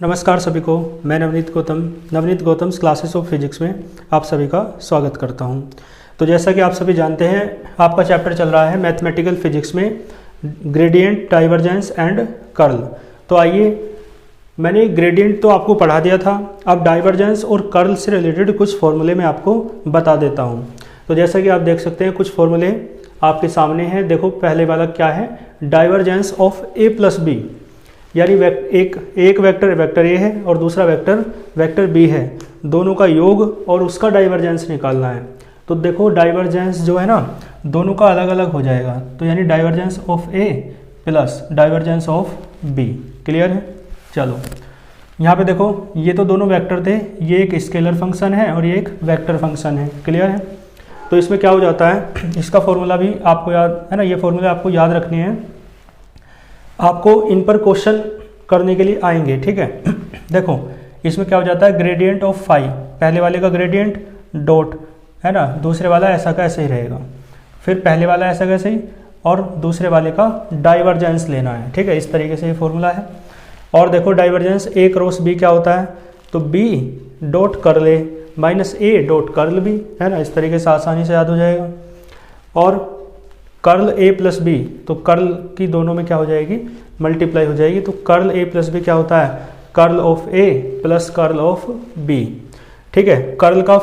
नमस्कार सभी को, मैं Navneet Gautam's classes of physics में आप सभी का स्वागत करता हूं। तो जैसा कि आप सभी जानते हैं, आपका चैप्टर चल रहा है मैथमेटिकल फिजिक्स में ग्रेडियंट, डाइवर्जेंस एंड कर्ल। तो आइए, मैंने ग्रेडियंट तो आपको पढ़ा दिया था, अब डाइवर्जेंस और कर्ल से रिलेटेड कुछ फॉर्मूले मैं आपको बता देता हूँ। तो जैसा कि आप देख सकते हैं, कुछ फॉर्मूले आपके सामने हैं। देखो, पहले वाला क्या है, divergence of a plus b, यानी एक वेक्टर ए है और दूसरा वेक्टर बी है, दोनों का योग और उसका डाइवर्जेंस निकालना है। तो देखो, डाइवर्जेंस जो है ना, दोनों का अलग अलग हो जाएगा। तो यानी divergence of a plus divergence of b. Clear है? चलो, यहाँ पे देखो, ये तो दोनों वेक्टर थे, ये एक स्केलर फंक्शन है और ये एक वेक्टर फंक्शन है। क्लियर है? तो इसमें क्या हो जाता है, इसका फॉर्मूला भी आपको याद है ना, ये फॉर्मूला आपको याद रखने हैं, आपको इन पर क्वेश्चन करने के लिए आएंगे। ठीक है? देखो, इसमें क्या हो जाता है, ग्रेडियंट ऑफ फाई, पहले वाले का ग्रेडियंट डॉट है ना, दूसरे वाला ऐसा का ऐसे ही रहेगा, फिर पहले वाला ऐसा कैसे ही और दूसरे वाले का डाइवर्जेंस लेना है। ठीक है? इस तरीके से ये फॉर्मूला है। और देखो, डाइवर्जेंस ए क्रॉस बी क्या होता है, तो b dot curl a minus a dot curl b, है ना, इस तरीके से आसानी से याद हो जाएगा। और कर्ल ए प्लस बी, तो कर्ल की दोनों में क्या हो जाएगी, मल्टीप्लाई हो जाएगी। तो कर्ल ए प्लस बी क्या होता है, curl of a plus curl of b. ठीक है? कर्ल का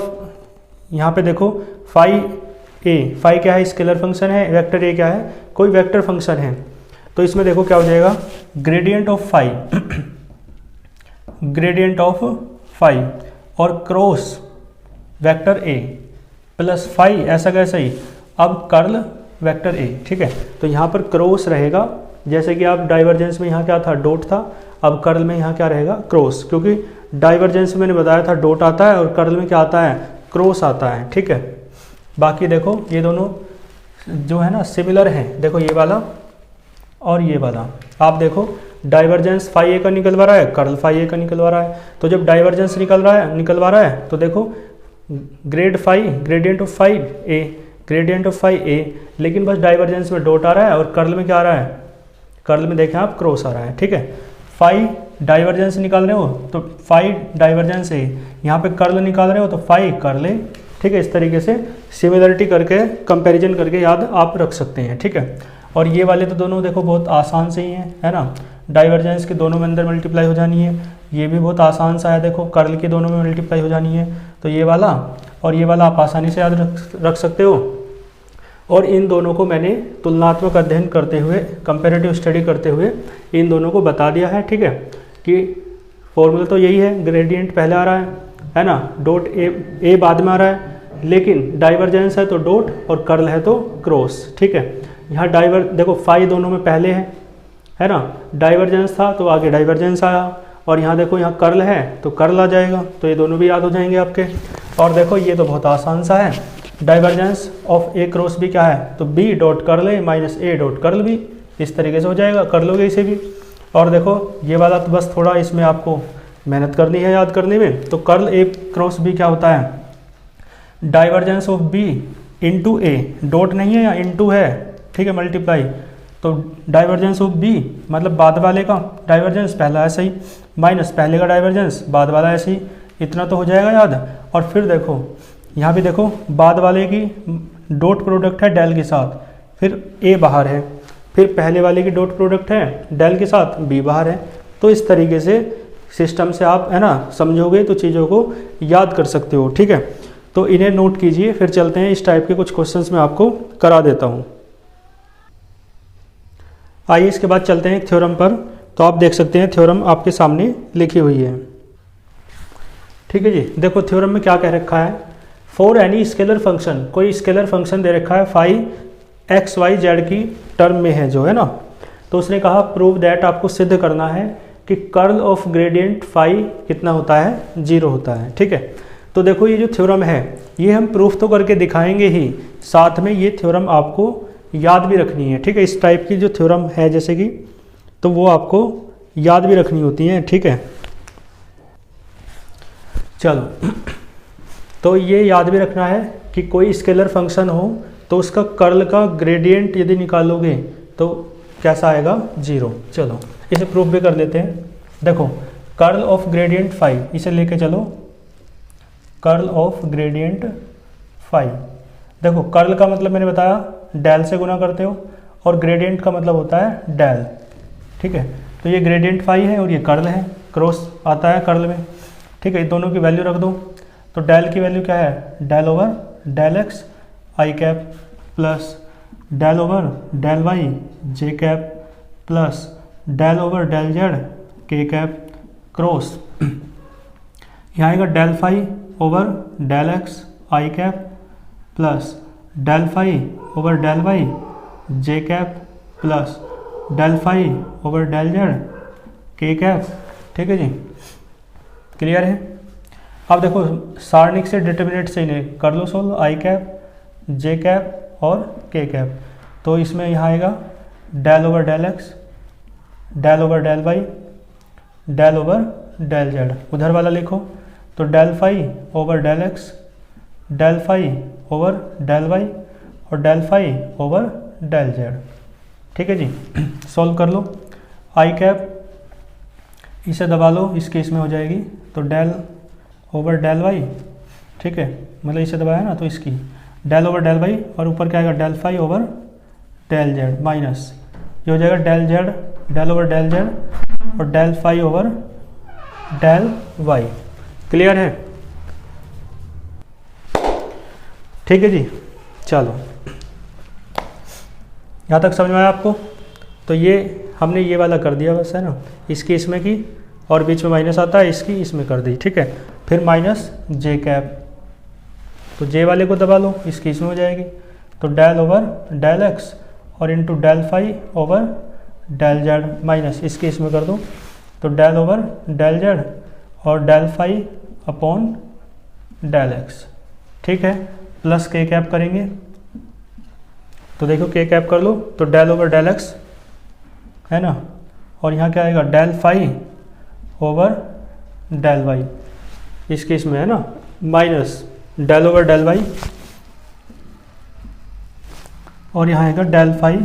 यहाँ पे देखो, फाई क्या है, स्केलर फंक्शन है, वेक्टर ए क्या है, कोई वेक्टर फंक्शन है। तो इसमें देखो क्या हो जाएगा, gradient of phi gradient of phi और cross vector a plus phi ऐसा कैसा ही, अब कर्ल वेक्टर ए। ठीक है? तो यहाँ पर क्रॉस रहेगा, जैसे कि आप डाइवर्जेंस में यहाँ क्या था, डॉट था, अब कर्ल में यहाँ क्या रहेगा, क्रॉस, क्योंकि डाइवर्जेंस में मैंने बताया था डॉट आता है और कर्ल में क्या आता है, क्रॉस आता है। ठीक है? बाकी देखो, ये दोनों जो है ना सिमिलर हैं। देखो, ये वाला और ये वाला, आप देखो, डाइवर्जेंस फाई ए का निकलवा रहा है, कर्ल फाई ए का निकलवा रहा है। तो जब डाइवर्जेंस निकलवा रहा है तो देखो, gradient of phi a, gradient of phi a, लेकिन बस डाइवर्जेंस में डॉट आ रहा है और कर्ल में क्या आ रहा है, कर्ल में देखें आप, क्रॉस आ रहा है। ठीक है? फाई डाइवर्जेंस निकाल रहे हो तो फाई डाइवर्जेंस ए, यहाँ पे कर्ल निकाल रहे हो तो फाई कर्ल ए। ठीक है? इस तरीके से सिमिलरिटी करके, कंपैरिजन करके याद आप रख सकते हैं। ठीक है? और ये वाले तो दोनों देखो बहुत आसान से ही हैं, है ना, डाइवर्जेंस के दोनों में अंदर मल्टीप्लाई हो जानी है। ये भी बहुत आसान सा है, देखो, कर्ल की दोनों में मल्टीप्लाई हो जानी है। तो ये वाला और ये वाला आप आसानी से याद रख सकते हो। और इन दोनों को मैंने तुलनात्मक अध्ययन करते हुए, कंपैरेटिव स्टडी करते हुए इन दोनों को बता दिया है। ठीक है? कि फॉर्मूला तो यही है, ग्रेडियंट पहले आ रहा है ना, डॉट ए बाद में आ रहा है, लेकिन डाइवर्जेंस है तो डॉट और कर्ल है तो क्रॉस। ठीक है? यहाँ देखो, फाई दोनों में पहले है ना, डाइवर्जेंस था तो आगे डाइवर्जेंस आया, और यहाँ देखो, यहाँ कर्ल है तो कर्ल आ जाएगा। तो ये दोनों भी याद हो जाएंगे आपके। और देखो, ये तो बहुत आसान सा है, divergence of a cross b क्या है, तो b dot curl a minus a dot curl b, इस तरीके से हो जाएगा, कर लोगे इसे भी। और देखो, ये वाला तो बस थोड़ा इसमें आपको मेहनत करनी है याद करने में। तो कर्ल ए क्रॉस बी क्या होता है, divergence of b into a, dot नहीं है या इंटू है। ठीक है? मल्टीप्लाई, तो डाइवर्जेंस ऑफ बी मतलब बाद वाले का डाइवर्जेंस, पहला ऐसे ही, माइनस पहले का डाइवर्जेंस, बाद वाला ऐसे ही, इतना तो हो जाएगा याद। और फिर देखो, यहाँ भी देखो, बाद वाले की डॉट प्रोडक्ट है डेल के साथ, फिर ए बाहर है, फिर पहले वाले की डॉट प्रोडक्ट है डेल के साथ, बी बाहर है। तो इस तरीके से सिस्टम से आप, है ना, समझोगे तो चीज़ों को याद कर सकते हो। ठीक है? तो इन्हें नोट कीजिए, फिर चलते हैं, इस टाइप के कुछ क्वेश्चंस मैं आपको करा देता हूँ। आइए, इसके बाद चलते हैं थ्योरम पर। तो आप देख सकते हैं, थ्योरम आपके सामने लिखी हुई है। ठीक है जी? देखो, थ्योरम में क्या कह रखा है, फॉर एनी स्केलर फंक्शन, कोई स्केलर फंक्शन दे रखा है, फाई एक्स वाई जेड की टर्म में है जो, है ना, तो उसने कहा प्रूव दैट, आपको सिद्ध करना है कि कर्ल ऑफ ग्रेडियंट फाई कितना होता है, 0 होता है। ठीक है? तो देखो, ये जो थ्योरम है, ये हम प्रूफ तो करके दिखाएंगे ही, साथ में ये थ्योरम आपको याद भी रखनी है। ठीक है? इस टाइप की जो थ्योरम है जैसे कि, तो वो आपको याद भी रखनी होती है। ठीक है? चलो, तो ये याद भी रखना है कि कोई स्केलर फंक्शन हो तो उसका कर्ल का ग्रेडियंट यदि निकालोगे तो कैसा आएगा, 0। चलो, इसे प्रूफ भी कर लेते हैं। देखो, कर्ल ऑफ ग्रेडियंट फाई, इसे लेके चलो, कर्ल ऑफ ग्रेडियंट फाई। देखो कर्ल का मतलब मैंने बताया डेल से गुना करते हो, और ग्रेडियंट का मतलब होता है डेल, ठीक है। तो ये ग्रेडियंट फाई है और ये कर्ल है, क्रॉस आता है कर्ल में, ठीक है। दोनों की वैल्यू रख दो, तो डेल की वैल्यू क्या है, del over del x i cap plus del over del y j cap plus del over del z k cap cross, यहाँ आएगा del phi over del x i cap plus del phi over del y j cap plus del phi over del z k cap, ठीक है जी, clear है। अब देखो सारणिक से determinant से इन्हें कर लो solve, i cap j cap और के कैप। तो इसमें यहाँ आएगा del over del x, del over del y, del over del z, उधर वाला लिखो, तो del phi over del x, del phi over del y और del phi over del z, ठीक है जी। सॉल्व कर लो, आई कैप इसे दबा लो, इसके इसमें हो जाएगी, तो डेल ओवर डेल वाई, ठीक है, मतलब इसे दबाया ना तो इसकी डेल ओवर डेल वाई, और ऊपर क्या आएगा del phi over del z minus ये हो जाएगा del z, del over del z और del phi over del y, clear है, ठीक है जी। चलो यहाँ तक समझ में आया आपको। तो ये हमने ये वाला कर दिया बस, है ना, इसकी इसमें की और बीच में माइनस आता है, इसकी इसमें कर दी, ठीक है। फिर माइनस जे कैप, तो जे वाले को दबा लो, इसकी इसमें हो जाएगी, तो डेल ओवर डेल एक्स और into del phi over del z minus इसके इसमें कर दो, तो डेल ओवर डेल जेड और del phi upon del x, ठीक है, प्लस के कैप करेंगे, तो देखो के कैप कर लो, तो डेल ओवर डेल एक्स है ना, और यहाँ क्या आएगा del phi over del y, इस केस में है ना, minus del over del y और यहाँ आएगा del phi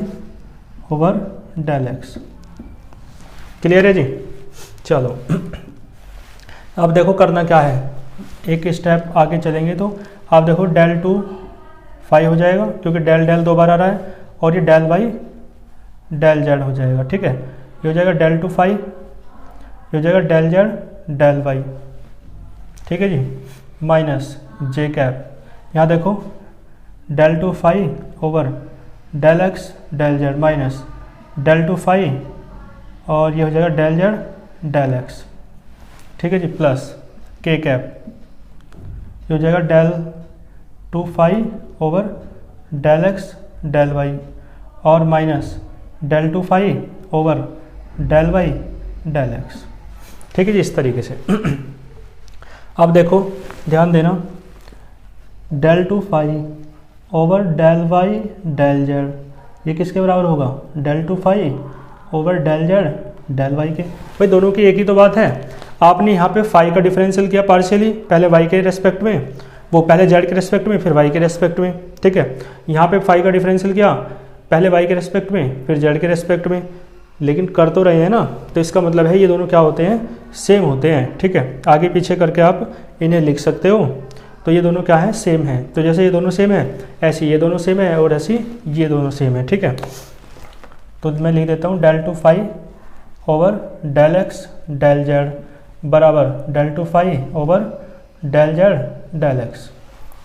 over del x, clear है जी। चलो अब देखो करना क्या है, एक स्टेप आगे चलेंगे तो आप देखो डेल टू फाई हो जाएगा, क्योंकि डेल डेल दो बार आ रहा है, और ये डेल वाई डेल जेड हो जाएगा, ठीक है। ये हो जाएगा डेल टू फाई, ये हो जाएगा डेल जेड डेल वाई, ठीक है जी, माइनस जे कैप, यहाँ देखो del two phi over del x del z minus del two phi और ये हो जाएगा डेल जेड डेल एक्स, ठीक है जी, प्लस के कैप, ये हो जाएगा del two phi over del x del y और minus del two phi over del y del x, ठीक है जी, इस तरीके से। अब देखो ध्यान देना, del two phi over del y del z, ये किसके बराबर होगा, del two phi over del z del y के। भाई दोनों की एक ही तो बात है, आपने यहाँ पे फाई का डिफरेंशियल किया पार्शियली, पहले वाई के रेस्पेक्ट में, वो पहले जेड के रेस्पेक्ट में फिर वाई के रेस्पेक्ट में, ठीक है। यहाँ पे फाई का डिफरेंशियल किया पहले वाई के रेस्पेक्ट में फिर जेड के रेस्पेक्ट में, लेकिन कर तो रहे हैं ना, तो इसका मतलब है ये दोनों क्या होते हैं, सेम होते हैं, ठीक है। आगे पीछे करके आप इन्हें लिख सकते हो, तो ये दोनों क्या है, सेम है। तो जैसे ये दोनों सेम है ऐसे ये दोनों सेम है और ऐसी ये दोनों सेम है, ठीक है। तो मैं लिख देता हूँ del two phi over del x del z बराबर del two phi over del z del x,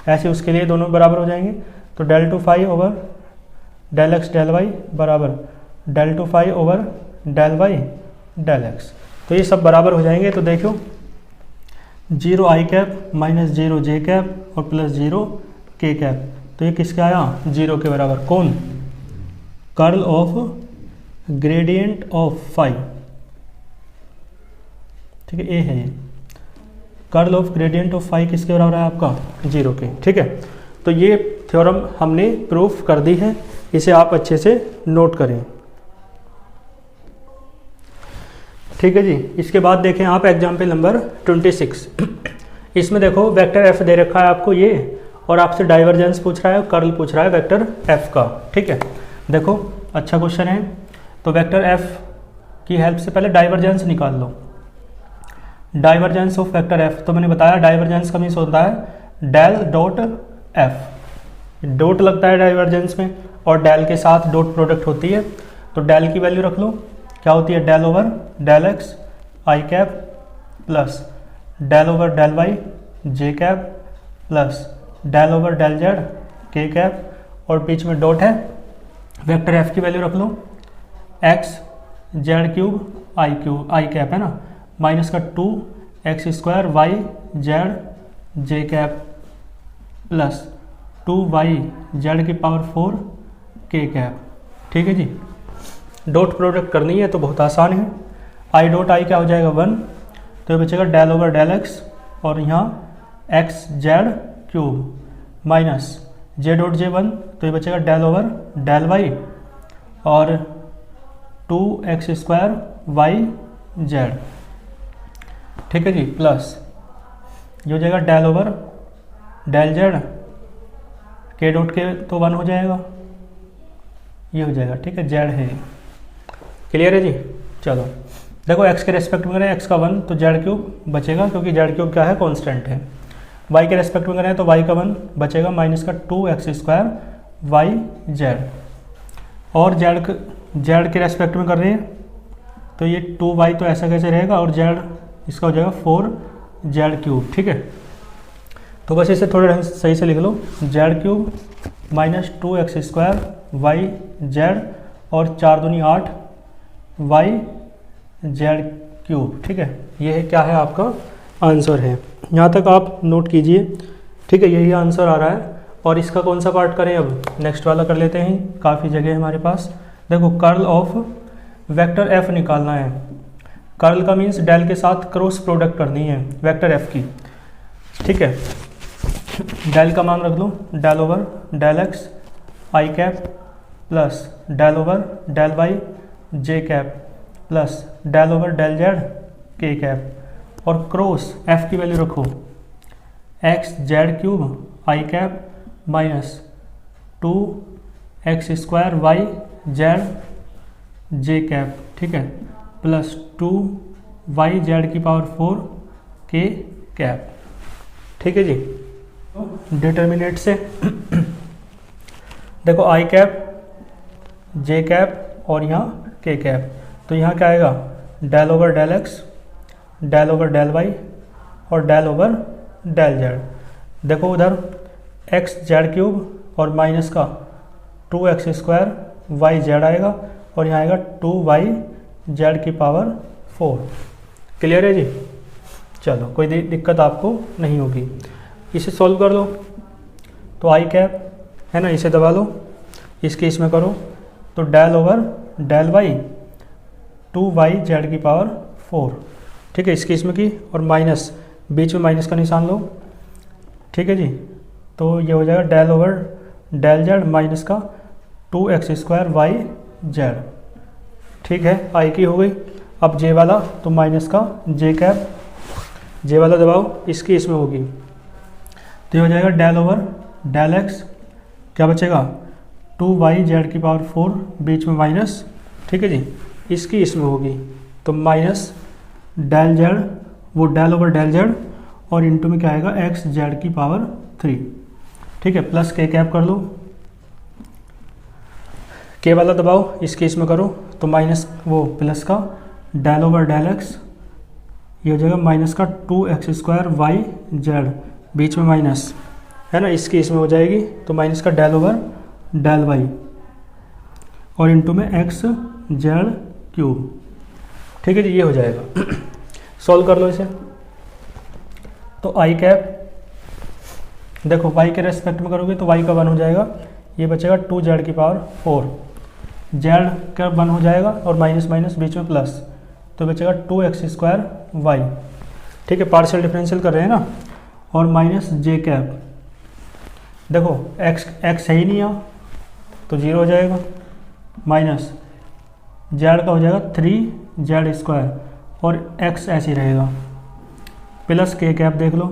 ऐसे उसके लिए दोनों बराबर हो जाएंगे। तो del two phi over del x del y बराबर del two phi over del y del x, तो ये सब बराबर हो जाएंगे। तो देखो 0 i cap minus 0 j cap और प्लस 0 के कैप, तो ये किसका आया, 0 के बराबर। कौन, curl of gradient of phi, ठीक है, ए है ये, curl of gradient of phi किसके बराबर है आपका, 0 के, ठीक है। तो ये थ्योरम हमने प्रूफ कर दी है, इसे आप अच्छे से नोट करें, ठीक है जी। इसके बाद देखें आप एग्जाम्पल नंबर 26, इसमें देखो वेक्टर एफ दे रखा है आपको ये, और आपसे डाइवर्जेंस पूछ रहा है, कर्ल पूछ रहा है वेक्टर एफ का, ठीक है। देखो अच्छा क्वेश्चन है, तो वेक्टर एफ की हेल्प से पहले डाइवर्जेंस निकाल लो, डाइवर्जेंस ऑफ वेक्टर एफ, तो मैंने बताया डाइवर्जेंस का मीन्स होता है डेल डॉट एफ, डॉट लगता है डाइवर्जेंस में और डेल के साथ डॉट प्रोडक्ट होती है, तो डेल की वैल्यू रख लो, क्या होती है del over del x i cap plus del over del y j cap plus del over del z k cap और बीच में डॉट है, वेक्टर एफ की वैल्यू रख लो x z cube i cap है ना, माइनस का 2 x² Y z j cap plus 2 Y Z की पावर 4 के कैप। ठीक है जी, डॉट प्रोडक्ट करनी है तो बहुत आसान है, आई डॉट आई क्या हो जाएगा 1, तो ये बचेगा डेल ओवर डेल एक्स और यहाँ x z cube minus J dot J 1, तो ये बचेगा डेल ओवर डेल वाई और 2x² वाई जेड। ठीक है जी, प्लस ये हो जाएगा डेल ओवर डेल जेड के डॉट के तो 1 हो जाएगा, ये हो जाएगा। ठीक है, जेड है, क्लियर है जी। चलो देखो एक्स के रेस्पेक्ट में करें एक्स का 1 तो जेड क्यूब बचेगा, क्योंकि जेड क्यूब क्या है कांस्टेंट है। वाई के रेस्पेक्ट में करें तो वाई का 1 बचेगा माइनस का 2x² वाई जेड, और जेड के रेस्पेक्ट में कर रहे हैं तो ये 2y तो ऐसा कैसे रहेगा और जेड इसका हो जाएगा 4 जेड क्यूब। ठीक है, तो बस इसे थोड़ा सही से लिख लो, z cube minus 2x² y z और 4 दूनी 8 वाई जेड क्यूब। ठीक है, ये है क्या है आपका आंसर है, यहाँ तक आप नोट कीजिए। ठीक है, यही आंसर आ रहा है। और इसका कौन सा पार्ट करें, अब नेक्स्ट वाला कर लेते हैं, काफ़ी जगह है हमारे पास। देखो कर्ल ऑफ वेक्टर एफ निकालना है, कर्ल का मीन्स डेल के साथ क्रॉस प्रोडक्ट करनी है वेक्टर एफ की। ठीक है, डेल का मान रख लो del over del x i cap plus del over del y j cap plus del over del z k cap और क्रॉस एफ की वैल्यू रखो x z cube i cap minus 2x² y z j cap. ठीक है, plus 2y z की power 4 के cap. ठीक है जी, determinant से देखो आई कैप जे कैप और यहाँ के कैप, तो यहाँ क्या आएगा del over del x del over del y और डेल ओवर डेल जेड। देखो उधर एक्स जेड क्यूब और माइनस का 2x² वाई जेड आएगा और यहाँ आएगा 2y जेड की पावर 4। क्लियर है जी। चलो कोई दिक्कत आपको नहीं होगी, इसे सॉल्व कर लो। तो आई कैप है ना, इसे दबा लो, इसके इसमें करो तो del over del y 2y z की पावर 4। ठीक है, इसकी इसमें की और माइनस बीच में माइनस का निशान लो। ठीक है जी, तो ये हो जाएगा del over del z minus का 2x² वाई जेड। ठीक है, आई की हो गई। अब जे वाला तो माइनस का जे कैप, जे वाला दबाओ, इसकी इसमें होगी तो ये हो जाएगा डेल ओवर डेल एक्स, क्या बचेगा 2y जेड की पावर 4 बीच में माइनस। ठीक है जी, इसकी इसमें होगी तो माइनस डेल जेड, वो डेल ओवर डेल जेड और इनटू में क्या आएगा एक्स जेड की पावर 3। ठीक है, प्लस के कैप कर लो, के वाला दबाओ, इसके इसमें करो तो माइनस वो प्लस का डेल ओवर डेल एक्स, ये हो जाएगा माइनस का 2x² वाई जेड बीच में माइनस है ना, इसकी इसमें हो जाएगी तो माइनस का डेल ओवर डेल वाई और इनटू में एक्स जेड क्यूब। ठीक है जी, ये हो जाएगा। सॉल्व कर लो इसे। तो आई कैप देखो वाई के रेस्पेक्ट में करोगे तो वाई का 1 हो जाएगा, ये बचेगा 2 जेड की पावर 4, जेड का 1 हो जाएगा और माइनस माइनस बीच में प्लस तो बचेगा 2x² वाई। ठीक है, पार्शियल डिफरेंशियल कर रहे हैं ना, और माइनस जे कैप, देखो x है ही नहीं यहाँ तो 0 हो जाएगा, माइनस जेड का हो जाएगा 3z² और x ऐसे ही रहेगा, प्लस के कैप देख लो,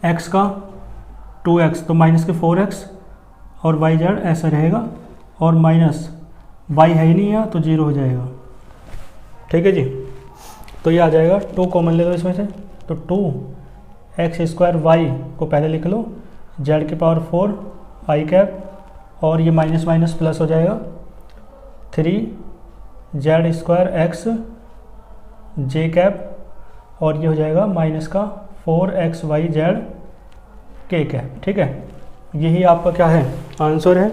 x का 2x तो माइनस के 4x और वाई जेड ऐसा रहेगा और माइनस y है ही नहीं है तो 0 हो जाएगा। ठीक है जी, तो ये आ जाएगा 2 कॉमन ले लो इसमें से, तो 2x² y को पहले लिख लो, z⁴ i कैप, और ये माइनस माइनस प्लस हो जाएगा 3z² x j कैप, और ये हो जाएगा माइनस का 4xyz k कैप। ठीक है, यही आपका क्या है आंसर है।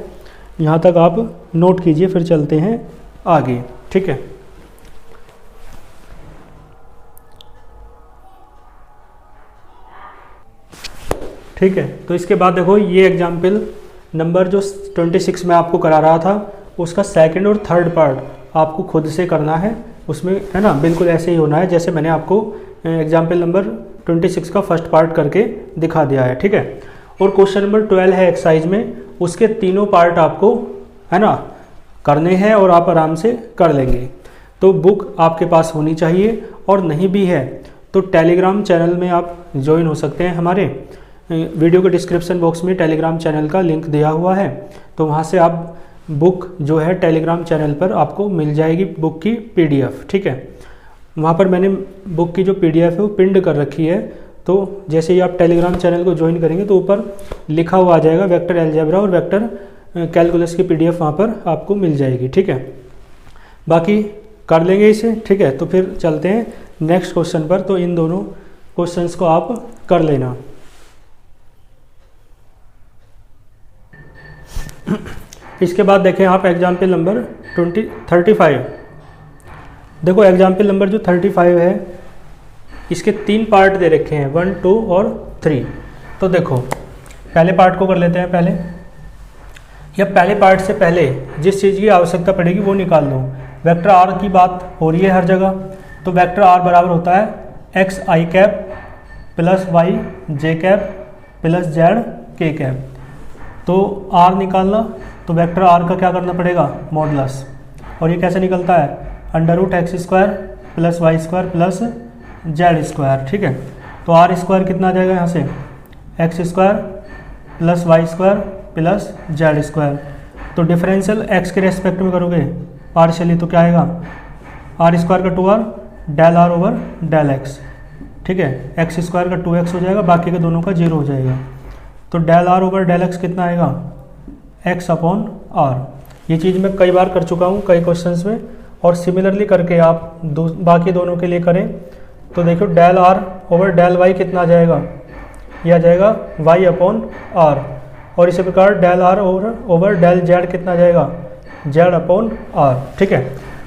यहाँ तक आप नोट कीजिए, फिर चलते हैं आगे। ठीक है, ठीक है, तो इसके बाद देखो ये एग्जाम्पल नंबर जो 26 में आपको करा रहा था उसका सेकंड और थर्ड पार्ट आपको खुद से करना है, उसमें है ना बिल्कुल ऐसे ही होना है जैसे मैंने आपको एग्जाम्पल नंबर 26 का फर्स्ट पार्ट करके दिखा दिया है। ठीक है, और क्वेश्चन नंबर 12 है एक्सरसाइज में, उसके तीनों पार्ट आपको है ना करने हैं और आप आराम से कर लेंगे। तो बुक आपके पास होनी चाहिए, और नहीं भी है तो टेलीग्राम चैनल में आप ज्वाइन हो सकते हैं। हमारे वीडियो के डिस्क्रिप्शन बॉक्स में टेलीग्राम चैनल का लिंक दिया हुआ है, तो वहाँ से आप बुक जो है टेलीग्राम चैनल पर आपको मिल जाएगी बुक की PDF। ठीक है, वहाँ पर मैंने बुक की जो PDF है वो पिंड कर रखी है, तो जैसे ही आप टेलीग्राम चैनल को ज्वाइन करेंगे तो ऊपर लिखा हुआ आ जाएगा वेक्टर अलजेब्रा और वेक्टर कैलकुलस की PDF वहाँ पर आपको मिल जाएगी। ठीक है, बाकी कर लेंगे इसे। ठीक है, तो फिर चलते हैं नेक्स्ट क्वेश्चन पर। तो इन दोनों क्वेश्चंस को आप कर लेना। इसके बाद देखें आप एग्जाम्पल नंबर 35। देखो एग्जाम्पल नंबर जो 35 है इसके 3 पार्ट दे रखे हैं, 1, 2 और 3। तो देखो पहले पार्ट को कर लेते हैं पहले, या पहले पार्ट से पहले जिस चीज़ की आवश्यकता पड़ेगी वो निकाल लो। वेक्टर r की बात हो रही है हर जगह, तो वेक्टर r बराबर होता है x i cap plus y j cap plus z k cap. तो r निकालना, तो वेक्टर r का क्या करना पड़ेगा मॉडुलस, और ये कैसे निकलता है √x² plus y² plus z²। ठीक है, तो r² कितना आ जाएगा यहाँ से x² plus y² plus z²। तो डिफरेंशियल x के रेस्पेक्ट में करोगे पार्शियली तो क्या आएगा r² का 2r del r over del x। ठीक है, x² का 2x हो जाएगा, बाकी के दोनों का 0 हो जाएगा। तो del r over del x कितना आएगा x/r। ये चीज़ मैं कई बार कर चुका हूँ कई क्वेश्चंस में, और सिमिलरली करके आप बाकी दोनों के लिए करें। तो देखो del r over del y कितना आ जाएगा, यह आ जाएगा y/r, और इसी प्रकार del r over del z कितना आ जाएगा z/r। ठीक है,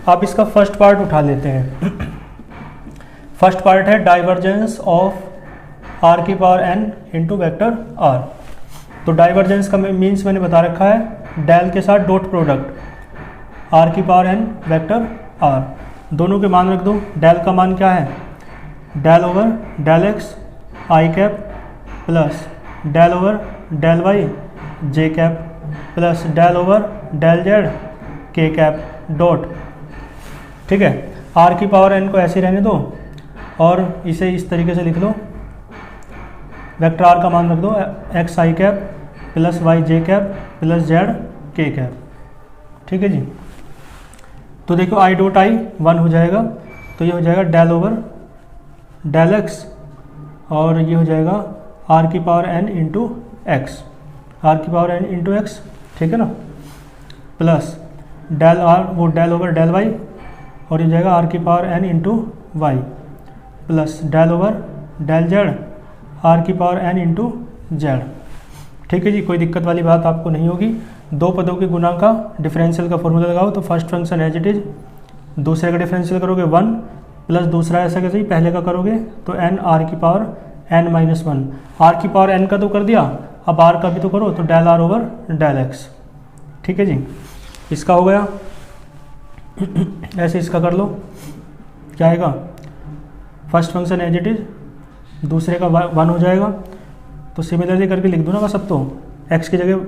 आप इसका फर्स्ट पार्ट उठा लेते हैं। फर्स्ट पार्ट है divergence of r⁴n into vector r। तो डाइवर्जेंस का मीन्स मैंने बता रखा है डेल के साथ dot product r⁴n vector r, दोनों के मान रख दो। डेल का मान क्या है del over del x i cap plus del over del y j cap plus del over del z k cap dot. ठीक है, r⁴n को ऐसे ही रहने दो और इसे इस तरीके से लिख लो, वेक्टर r का मान रख दो x i cap plus y j cap plus z k cap. ठीक है जी, तो देखो i डॉट i 1 हो जाएगा, तो ये हो जाएगा डेल ओवर डेल x, और ये हो जाएगा r⁴n into x, r⁴n into x। ठीक है ना, प्लस डेल r वो डेल ओवर डेल y, और ये हो जाएगा r⁴n into y plus del over del z r⁴n into z। ठीक है जी, कोई दिक्कत वाली बात आपको नहीं होगी। दो पदों के गुना का डिफरेंशियल का फॉर्मूला लगाओ, तो first function as it is, दूसरे का डिफरेंशियल करोगे 1 प्लस दूसरा ऐसा कैसे ही पहले का करोगे तो n r⁴n-1, r⁴n का तो कर दिया, अब r का भी तो करो, तो del r over del x। ठीक है जी, इसका हो गया। ऐसे इसका कर लो, क्या आएगा first function as it is, दूसरे का 1 हो जाएगा। तो सिमिलरली करके लिख दो ना बस। अब तो x की जगह,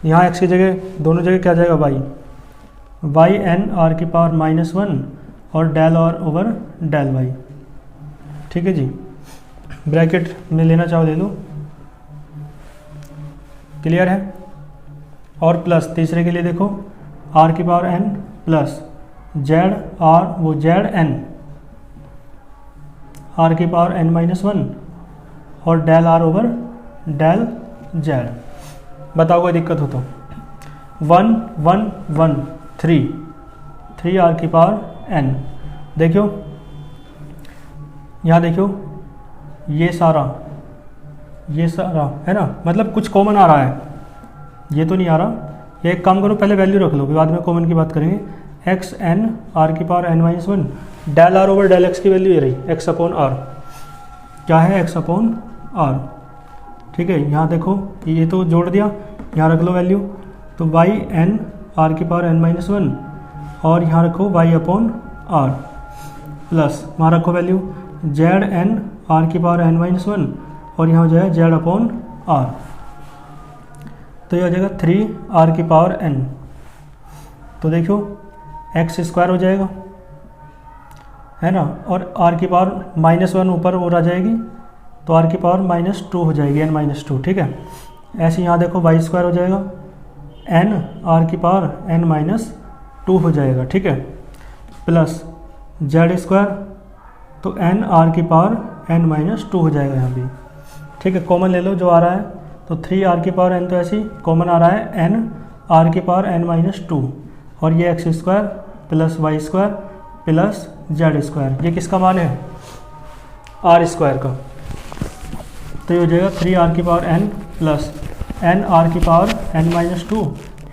यहाँ x की जगह दोनों जगह क्या जाएगा y n r⁻−1 और del r over del y। ठीक है जी, ब्रैकेट में लेना चाहो ले लो, क्लियर है। और प्लस तीसरे के लिए देखो r⁴n प्लस z r वो z n आर की पावर एन माइनस वन और del r over del z. बताओ कोई दिक्कत हो तो। 1 1 1 3 आर की पावर एन। देखियो यहाँ देखियो ये सारा है ना, मतलब कुछ कॉमन आ रहा है, ये तो नहीं आ रहा। ये एक काम करो, पहले वैल्यू रख लो, बाद में कॉमन की बात करेंगे। एक्स एन आर की power n minus one, del r over del x की वैल्यू ये रही, एक्स अपॉन आर। क्या है? X upon r. ठीक है, यहाँ देखो ये तो जोड़ दिया, यहाँ रख लो वैल्यू। तो वाई एन आर की पावर एन माइनस वन और यहाँ रखो वाई अपॉन आर प्लस वहाँ रखो वैल्यू जेड एन आर की पावर एन माइनस वन और यहाँ हो जाएगा जेड अपॉन आर। तो ये हो जाएगा 3 आर की पावर एन। तो देखो एक्स स्क्वायर हो जाएगा, है ना, और आर की पावर माइनस वन ऊपर और आ जाएगी, तो आर की पावर माइनस टू हो जाएगी, एन माइनस टू। ठीक है, ऐसे यहाँ देखो वाई स्क्वायर हो जाएगा, एन आर की पावर एन माइनस टू हो जाएगा। ठीक है, प्लस जेड स्क्वायर, तो एन आर की पावर एन माइनस टू हो जाएगा यहाँ भी। ठीक है, कॉमन ले लो जो आ रहा है, तो 3 आर की पावर एन, तो ऐसी कॉमन आ रहा है एन आर की पावर एन माइनस टू और ये x square plus y square plus z square, ये किसका मान है? आर स्क्वायर का। तो ये हो जाएगा 3 आर की power n plus n r की power n minus two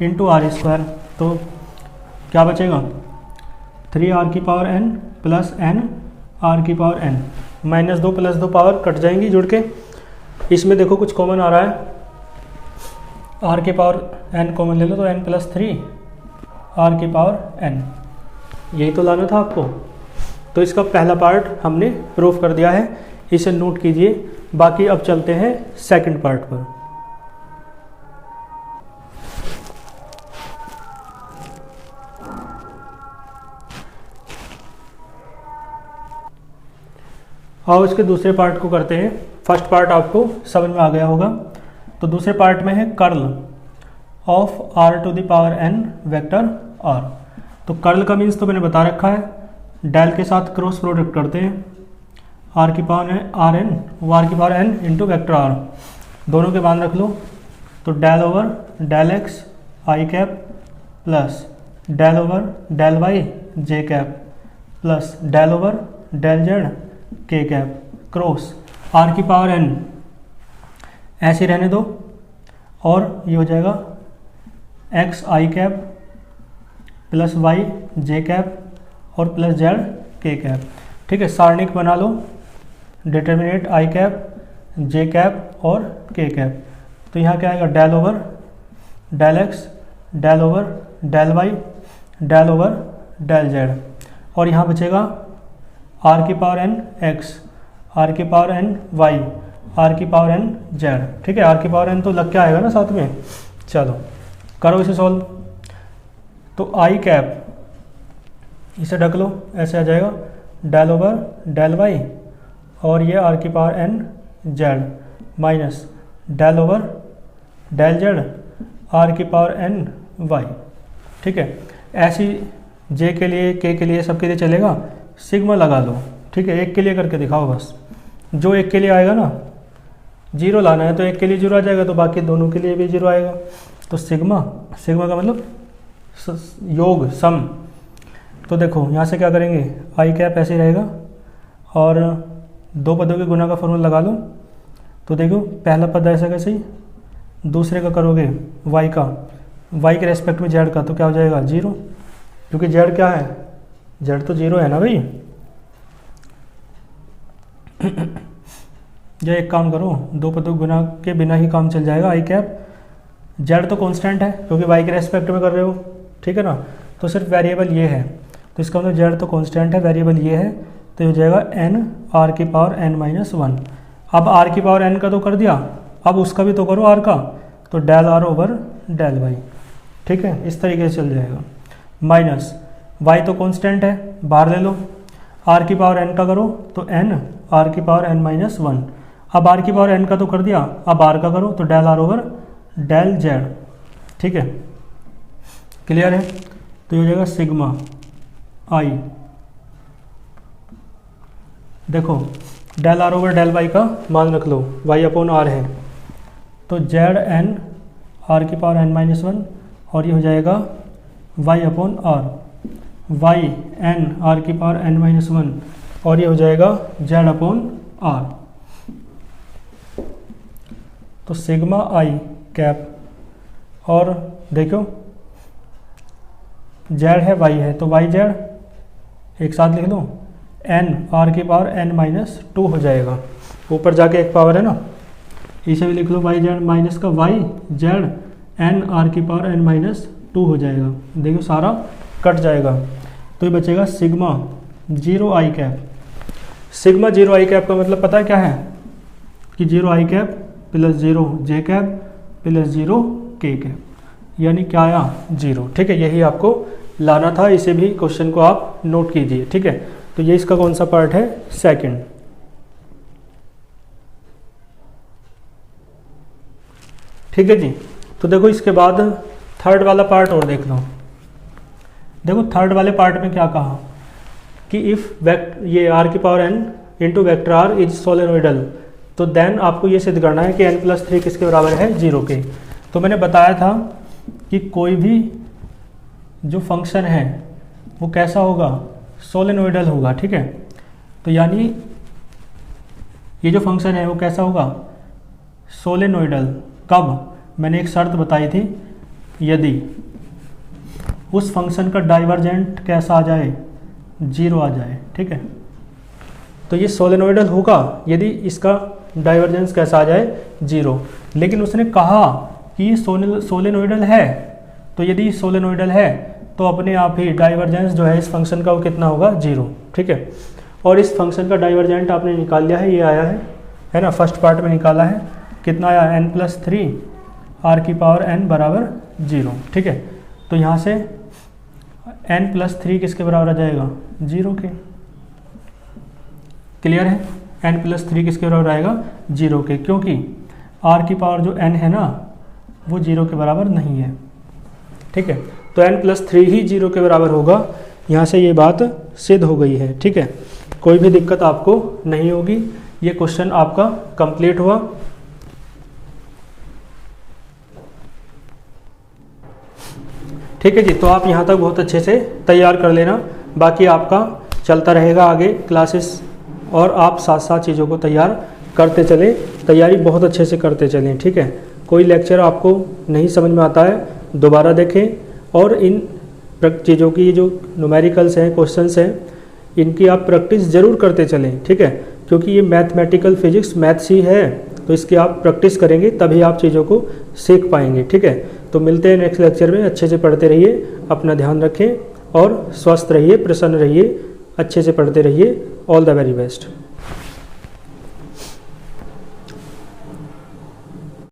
into r square. तो क्या बचेगा? 3 आर की power n plus n r की पावर एन, माइनस दो प्लस दो पावर कट जाएंगी जुड़ के। इसमें देखो कुछ कॉमन आ रहा है, आर की पावर एन कॉमन ले लो, तो एन प्लस 3 आर की पावर एन, यही तो लाना था आपको। तो इसका पहला पार्ट हमने प्रूफ कर दिया है, इसे नोट कीजिए। बाकी अब चलते हैं सेकंड पार्ट पर। आओ इसके दूसरे पार्ट को करते हैं। फर्स्ट पार्ट आपको समझ में आ गया होगा, तो दूसरे पार्ट में है curl of r to the power n vector r. तो कर्ल का मीन्स तो मैंने बता रखा है, डेल के साथ क्रॉस प्रोडक्ट करते हैं, आर की पावर आर एन वो आर की power n into vector r, दोनों के मान रख लो। तो del over del x i cap plus del over del y j cap plus del over del z k cap cross r की power n, ऐसे रहने दो। और ये हो जाएगा x i cap plus y j cap और plus z k cap. ठीक है, सारणिक बना लो, determinate i cap j cap और के कैप। तो यहाँ क्या आएगा? Del over del x del over del y del over del z, और यहाँ बचेगा आर की पावर एन एक्स आर की पावर एन वाई आर की पावर एन जेड। ठीक है, आर की पावर एन तो लग के आएगा ना साथ में। चलो करो इसे सॉल्व। तो आई कैप इसे ढक लो, ऐसे आ जाएगा डेल ओवर डेल वाई और ये आर की power n z minus del over del z r की पावर एन वाई। ठीक है, ऐसी जे के लिए के लिए सबके लिए चलेगा, सिग्मा लगा लो। ठीक है, एक के लिए करके दिखाओ बस, जो एक के लिए आएगा ना जीरो लाना है, तो एक के लिए जीरो आ जाएगा, तो बाकी दोनों के लिए भी जीरो आएगा। तो सिग्मा का मतलब योग सम। तो देखो यहाँ से क्या करेंगे, आई कैप ऐसे रहेगा और दो पदों के गुना का फॉर्मूला लगा लो। तो देखो पहला पद ऐसा कैसे ही, दूसरे का करोगे वाई का, वाई के रेस्पेक्ट में जेड का, तो क्या हो जाएगा? जीरो, क्योंकि जेड क्या है? जेड तो जीरो है ना भाई। या एक काम करो, दो पदों गुना के बिना ही काम चल जाएगा। आई कैप जेड तो कांस्टेंट है क्योंकि वाई के रेस्पेक्ट में कर रहे हो, ठीक है ना, तो सिर्फ वेरिएबल ये है, तो इसका मतलब जेड तो कांस्टेंट है, वेरिएबल ये है, तो ये हो जाएगा एन आर की पावर एन माइनस वन। अब आर की पावर एन का तो कर दिया, अब उसका भी तो करो आर का, तो del r over del y. ठीक है, इस तरीके से चल जाएगा। माइनस वाई तो कांस्टेंट है, बाहर ले लो, आर की पावर एन का करो तो एन आर की पावर एन माइनस वन। अब आर की पावर एन का तो कर दिया, अब आर का करो तो del r over del z. ठीक है, क्लियर है? तो ये हो जाएगा सिग्मा आई देखो del r over del y का मान रख लो, वाई अपॉन आर है, तो जेड एन आर की पावर एन माइनस वन, और ये हो जाएगा y upon r, y n r की पावर एन माइनस वन, और ये हो जाएगा जेड अपॉन आर। तो सिग्मा आई कैप, और देखो जेड है वाई है, तो वाई जेड एक साथ लिख दो, एन आर की पावर एन माइनस टू हो जाएगा, ऊपर जाके एक पावर है ना, इसे भी लिख लो वाई जेड माइनस का वाई जेड एन आर की पावर एन माइनस टू हो जाएगा। देखो सारा कट जाएगा, तो ये बचेगा सिग्मा जीरो आई कैप। सिग्मा जीरो आई कैप का मतलब पता है क्या है कि जीरो आई कैप प्लस जीरो जे कैप प्लस जीरो के कैप, यानी क्या आया जीरो। ठीक है, यही आपको लाना था, इसे भी क्वेश्चन को आप नोट कीजिए। ठीक है, तो ये इसका कौन सा पार्ट है, सेकंड। ठीक है जी, तो देखो इसके बाद थर्ड वाला पार्ट और देख लो। देखो थर्ड वाले पार्ट में क्या कहा कि इफ ये आर की power n into vector r is solenoidal, तो देन आपको ये सिद्ध करना है कि n प्लस थ्री किसके बराबर है, जीरो के। तो मैंने बताया था कि कोई भी जो फंक्शन है वो कैसा होगा, सोलेनोइडल होगा। ठीक है, तो यानी ये जो फंक्शन है वो कैसा होगा, सोलेनोइडल। कब, मैंने एक शर्त बताई थी, यदि उस फंक्शन का डाइवर्जेंट कैसा आ जाए, जीरो आ जाए। ठीक है, तो ये सोलेनोइडल होगा यदि इसका डाइवर्जेंस कैसा आ जाए, जीरो। लेकिन उसने कहा कि ये सोलेनोइडल है, तो यदि सोलेनोइडल है तो अपने आप ही डाइवर्जेंस जो है इस फंक्शन का वो कितना होगा, जीरो। ठीक है, और इस फंक्शन का डाइवर्जेंट आपने निकाल लिया है, ये आया है ना, फर्स्ट पार्ट में निकाला है, कितना आया, n प्लस थ्री आर की पावर n बराबर जीरो। ठीक है, तो यहाँ से n प्लस थ्री किसके बराबर आ जाएगा, जीरो के। क्लियर है, n प्लस थ्री किसके बराबर आएगा, जीरो के, क्योंकि r की पावर जो n है ना वो जीरो के बराबर नहीं है। ठीक है, तो n प्लस थ्री ही जीरो के बराबर होगा, यहाँ से ये बात सिद्ध हो गई है। ठीक है, कोई भी दिक्कत आपको नहीं होगी, ये क्वेश्चन आपका कंप्लीट हुआ। ठीक है जी, तो आप यहाँ तक बहुत अच्छे से तैयार कर लेना, बाकी आपका चलता रहेगा आगे क्लासेस, और आप साथ साथ चीज़ों को तैयार करते चलें, तैयारी बहुत अच्छे से करते चलें। ठीक है, कोई लेक्चर आपको नहीं समझ में आता है दोबारा देखें, और इन चीज़ों की जो न्यूमेरिकल्स हैं, क्वेश्चंस हैं, इनकी आप प्रैक्टिस ज़रूर करते चलें। ठीक है, क्योंकि ये मैथमेटिकल फिजिक्स मैथ्स ही है, तो इसकी आप प्रैक्टिस करेंगे तभी आप चीज़ों को सीख पाएंगे। ठीक है, तो मिलते हैं नेक्स्ट लेक्चर में, अच्छे से पढ़ते रहिए, अपना ध्यान रखें और स्वस्थ रहिए, प्रसन्न रहिए, अच्छे से पढ़ते रहिए। All the very best.